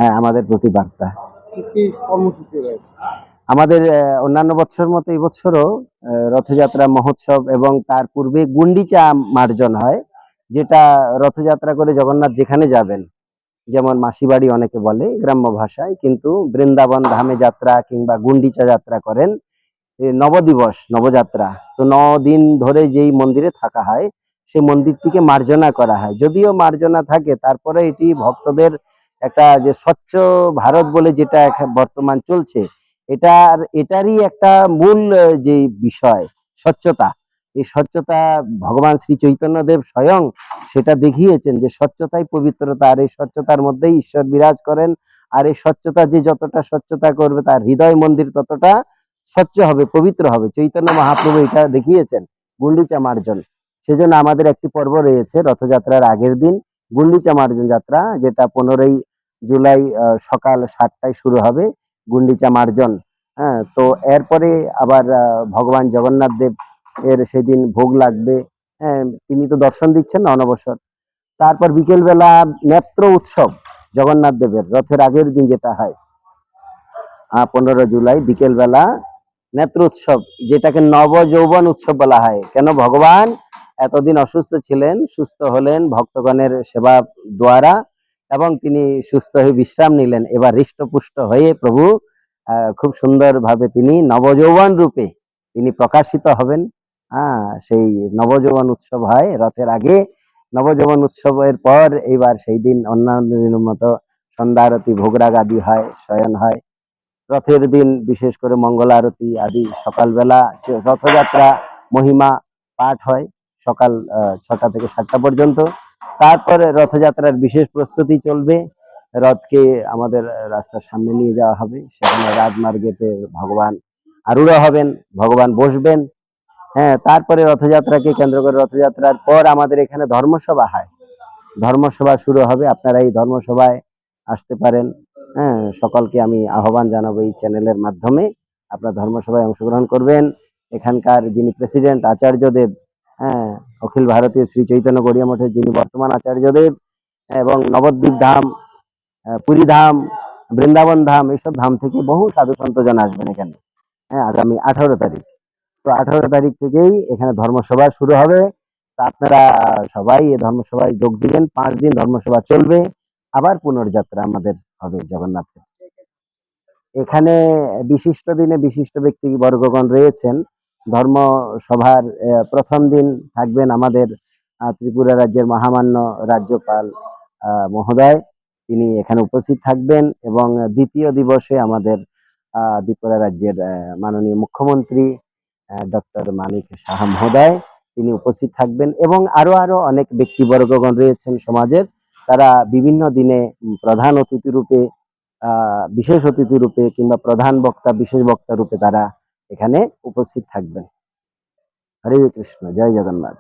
হ্যাঁ, আমাদের প্রতিবার্তা। কি কর্মসূচি রয়েছে? আমাদের অন্যান্য বছর মতো এই বছরও রথযাত্রা মহোৎসব এবং তার পূর্বে গুন্ডিচা মার্জন হয়, যেটা রথযাত্রা করে জগন্নাথ যেখানে যাবেন, যেমন মাসিবাড়ি অনেকে বলে গ্রাম্য ভাষায়, কিন্তু বৃন্দাবন ধামে যাত্রা কিংবা গুন্ডিচা যাত্রা করেন নবদিবস নবযাত্রা। তো 9 দিন ধরে যেই মন্দিরে থাকা হয় সেই মন্দিরটিকে মার্জনা করা হয়। যদিও মার্জনা থাকে, তারপরে এটি ভক্তদের একটা যে স্বচ্ছ ভারত বলে যেটা বর্তমান চলছে, এটারই একটা মূল যে বিষয় স্বচ্ছতা। এই স্বচ্ছতা ভগবান শ্রী চৈতন্যদেব স্বয়ং সেটা দেখিয়েছেন যে স্বচ্ছতাই পবিত্রতা, আর এই স্বচ্ছতার মধ্যেই ঈশ্বর বিরাজ করেন। আর এই স্বচ্ছতা যে যতটা স্বচ্ছতা করবে তার হৃদয় মন্দির ততটা স্বচ্ছ হবে, পবিত্র হবে। চৈতন্য মহাপ্রভু এটা দেখিয়েছেন গুন্ডিচা মার্জন। সেজন্য আমাদের একটি পর্ব রয়েছে রথযাত্রার আগের দিন, গুন্ডিচা মার্জন যাত্রা, যেটা 15ই জুলাই সকাল 7টায় শুরু হবে গুন্ডিচা মার্জন। হ্যাঁ, তো এরপরে আবার ভগবান জগন্নাথ দেব এর সেদিন ভোগ লাগবে। হ্যাঁ, তিনি তো দর্শন দিচ্ছেন না অনবসর। তারপর বিকেল বেলা নেত্র উৎসব জগন্নাথ দেবের রথের আগের দিন যেটা হয় 15 জুলাই বিকেল বেলা নেত্র উৎসব, যেটাকে নব যৌবন উৎসব বলা হয়। কেন? ভগবান এতদিন অসুস্থ ছিলেন, সুস্থ হলেন ভক্তগণের সেবা দ্বারা, এবং তিনি সুস্থ হয়ে বিশ্রাম নিলেন। এবার হৃষ্টপুষ্ট হয়ে প্রভু খুব সুন্দরভাবে তিনি নবযৌবন রূপে তিনি প্রকাশিত হবেন। সেই নবযৌবন উৎসব হয় রথের আগে। নবযৌবন উৎসবের পর এইবার সেই দিন অন্যান্য দিনের মতো সন্ধ্যা আরতি, ভোগরাগ আদি হয়, শয়ন হয়। রথের দিন বিশেষ করে মঙ্গল আরতি আদি সকালবেলা, রথযাত্রা মহিমা পাঠ হয় সকাল 6টা থেকে 7টা পর্যন্ত। তারপরে রথযাত্রার বিশেষ প্রস্তুতি চলবে। রথকে আমাদের রাস্তার সামনে নিয়ে যাওয়া হবে, সেখানে রাজমার্গেতে ভগবান আরূঢ় হবেন, ভগবান বসবেন। হ্যাঁ, তারপরে রথযাত্রাকে কেন্দ্র করে রথযাত্রার পর আমাদের এখানে ধর্মসভা হয়। ধর্মসভা শুরু হবে, আপনারা এই ধর্মসভায় আসতে পারেন। হ্যাঁ, সকলকে আমি আহ্বান জানাবো এই চ্যানেলের মাধ্যমে, আপনারা ধর্মসভায় অংশগ্রহণ করবেন। এখানকার যিনি প্রেসিডেন্ট আচার্যদেব, হ্যাঁ, অখিল ভারতীয় শ্রী চৈতন্য গড়িয়া মঠের যিনি বর্তমান আচার্যদেব, এবং নবদ্বীপ ধাম, পুরী ধাম, বৃন্দাবন ধাম, এইসব ধাম থেকে বহু সাধু সন্তজন আসবেন এখানে। হ্যাঁ, আগামী 18 তারিখ। তো 18 তারিখ থেকেই এখানে ধর্মসভা শুরু হবে। তা আপনারা সবাই এই ধর্মসভায় যোগ দিবেন। 5 দিন ধর্মসভা চলবে, আবার পুনর্যাত্রা আমাদের হবে জগন্নাথের। এখানে বিশিষ্ট দিনে বিশিষ্ট ব্যক্তি বর্গগণ রয়েছেন। ধর্মসভার প্রথম দিন থাকবেন আমাদের ত্রিপুরা রাজ্যের মহামান্য রাজ্যপাল মহোদয়, তিনি এখানে উপস্থিত থাকবেন। এবং দ্বিতীয় দিবসে আমাদের ত্রিপুরা রাজ্যের মাননীয় মুখ্যমন্ত্রী ডক্টর মানিক সাহা মহোদয়, তিনি উপস্থিত থাকবেন। এবং আরো অনেক ব্যক্তিবর্গগণ রয়েছেন সমাজের, তারা বিভিন্ন দিনে প্রধান অতিথি রূপে, বিশেষ অতিথি রূপে কিংবা প্রধান বক্তা, বিশেষ বক্তা রূপে তারা এখানে উপস্থিত থাকবেন। হরে কৃষ্ণ, জয় জগন্নাথ।